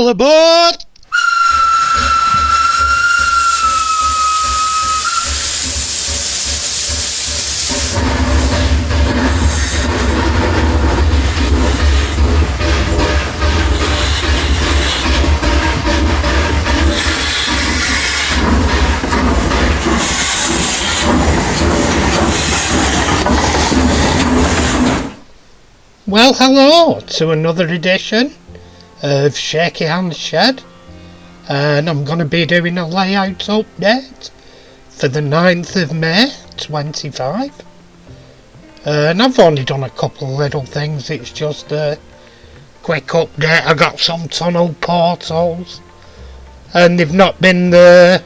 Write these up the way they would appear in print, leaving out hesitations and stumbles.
All aboard! Well, hello to another edition of Shaky Hands Shed, and I'm going to be doing a layout update for the 9th of May 25, and I've only done a couple of little things. It's just a quick update. I got some tunnel portals and they've not been the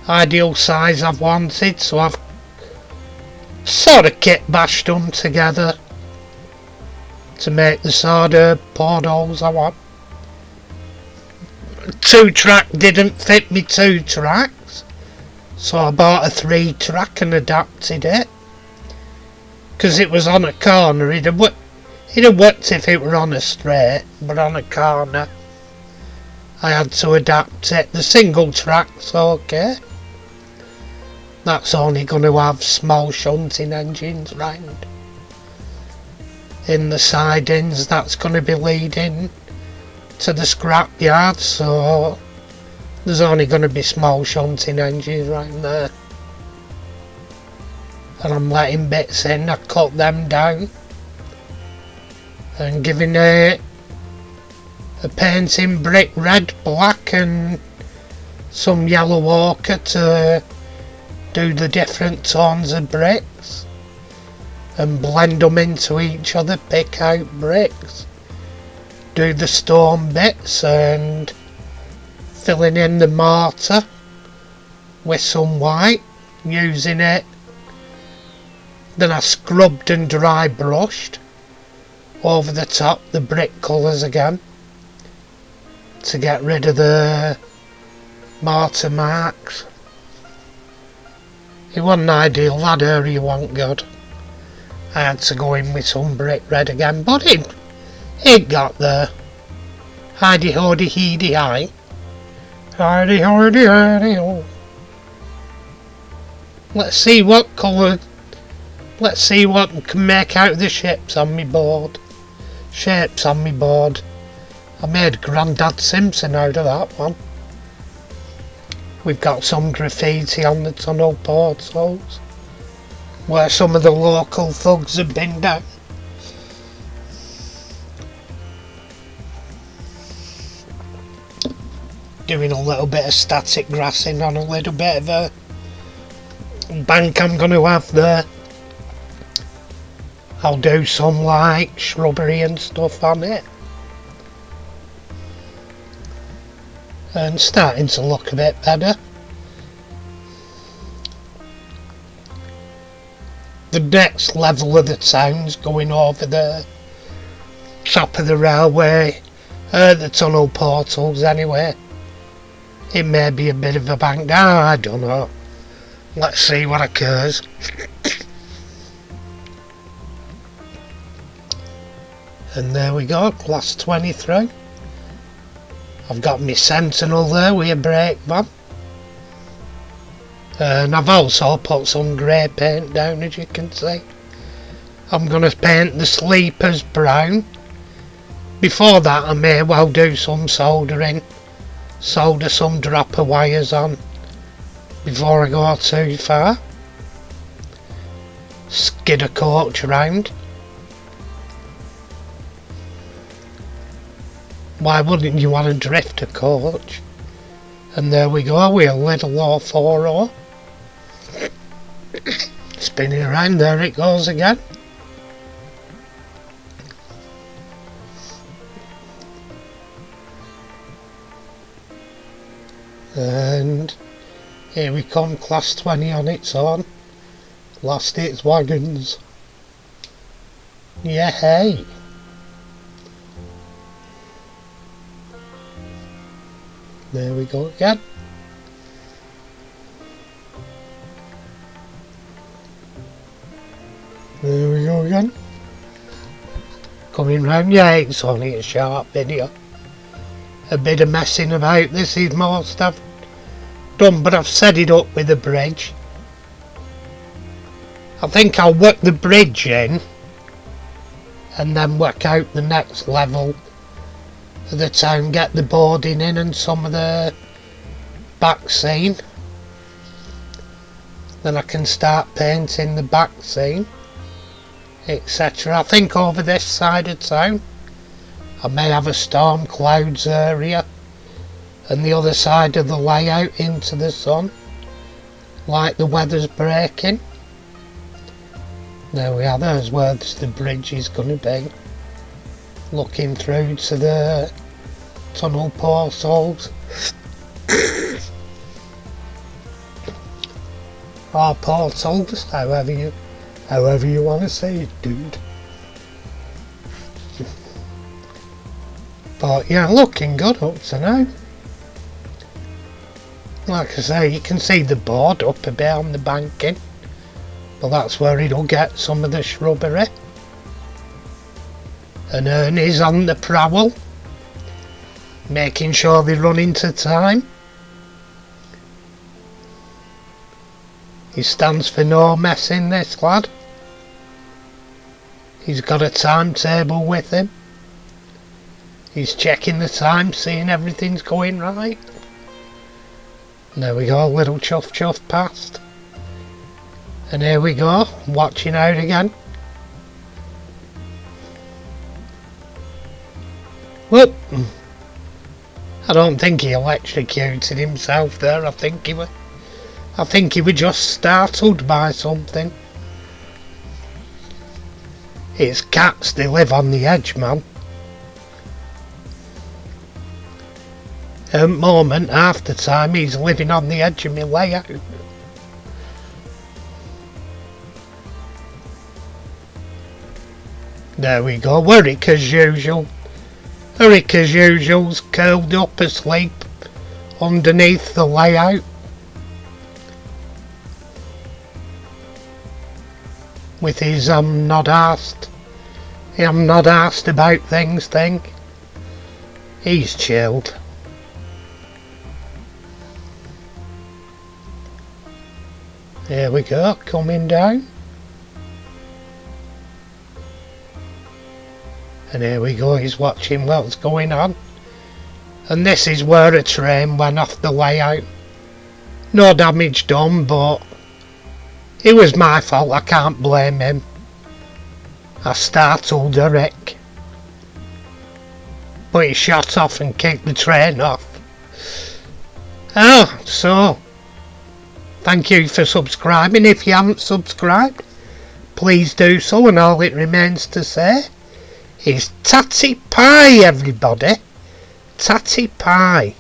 ideal size I've wanted, so I've sort of kit bashed them together to make the sort of portals I want. 2-track didn't fit me 2 tracks, so I bought a 3-track and adapted it, because it was on a corner. It'd have worked if it were on a straight, but on a corner I had to adapt it. The single track's okay, that's only going to have small shunting engines round. In the sidings, that's going to be leading to the scrapyard, so there's only going to be small shunting engines right there, and I'm letting bits in. I cut them down and giving it a painting brick red, black and some yellow ochre to do the different tones of bricks and blend them into each other, pick out bricks, do the stone bits and filling in the mortar with some white, using it. Then I scrubbed and dry brushed over the top the brick colours again to get rid of the mortar marks. It wasn't ideal, that area wasn't good. I had to go in with some brick red again, but it got there. Hidey hodey heedy hi. Hidey hodey hidey ho. Let's see what colour. Let's see what I can make out of the shapes on me board. Shapes on me board. I made Grandad Simpson out of that one. We've got some graffiti on the tunnel portals where some of the local thugs have been down. Doing a little bit of static grassing on a little bit of a bank I'm going to have there. I'll do some like shrubbery and stuff on it, and starting to look a bit better. The next level of the town's going over the top of the railway, the tunnel portals anyway. It may be a bit of a bank down, I don't know. Let's see what occurs. And there we go, class 23. I've got my Sentinel there with a brake van. And I've also put some grey paint down, as you can see. I'm going to paint the sleepers brown. Before that I may well do some soldering. Solder some dropper wires on before I go too far. Skid a coach round. Why wouldn't you want to drift a coach? And there we go with a little 040. Spinning around, there it goes again. And here we come, class 20 on its own. Lost its wagons. Yeah, hey. There we go again. There we go again. Coming round, yeah, it's only a short video. a bit of messing about. This is most I've done, but I've set it up with a bridge. I think I'll work the bridge in and then work out the next level of the town, get the boarding in and some of the back scene. Then I can start painting the back scene, etc. I think over this side of town I may have a storm clouds area, and the other side of the layout into the sun, like the weather's breaking. There we are, there's where the bridge is going to be, looking through to the tunnel portals. Or portals, however you want to say it, dude. But yeah, looking good up to now. Like I say, you can see the board up a bit on the banking. Well, that's where it'll get some of the shrubbery. And Ernie's on the prowl, making sure they run into time. He stands for no messing, this lad. He's got a timetable with him. He's checking the time, seeing everything's going right. And there we go, little chuff chuff past. And here we go, watching out again. Whoop! I don't think he electrocuted himself there. I think he was just startled by something. It's cats, they live on the edge, man. At the moment, half the time he's living on the edge of my layout. There we go, Warwick as usual. Warwick as usual's curled up asleep underneath the layout. With his I'm not asked about things thing. He's chilled. There we go, coming down. And here we go, he's watching what's going on. And this is where a train went off the layout. No damage done, but it was my fault, I can't blame him. I startled Eric. But he shot off and kicked the train off. Oh, so thank you for subscribing. If you haven't subscribed, please do so, and all it remains to say is tatty pie, everybody. Tatty pie.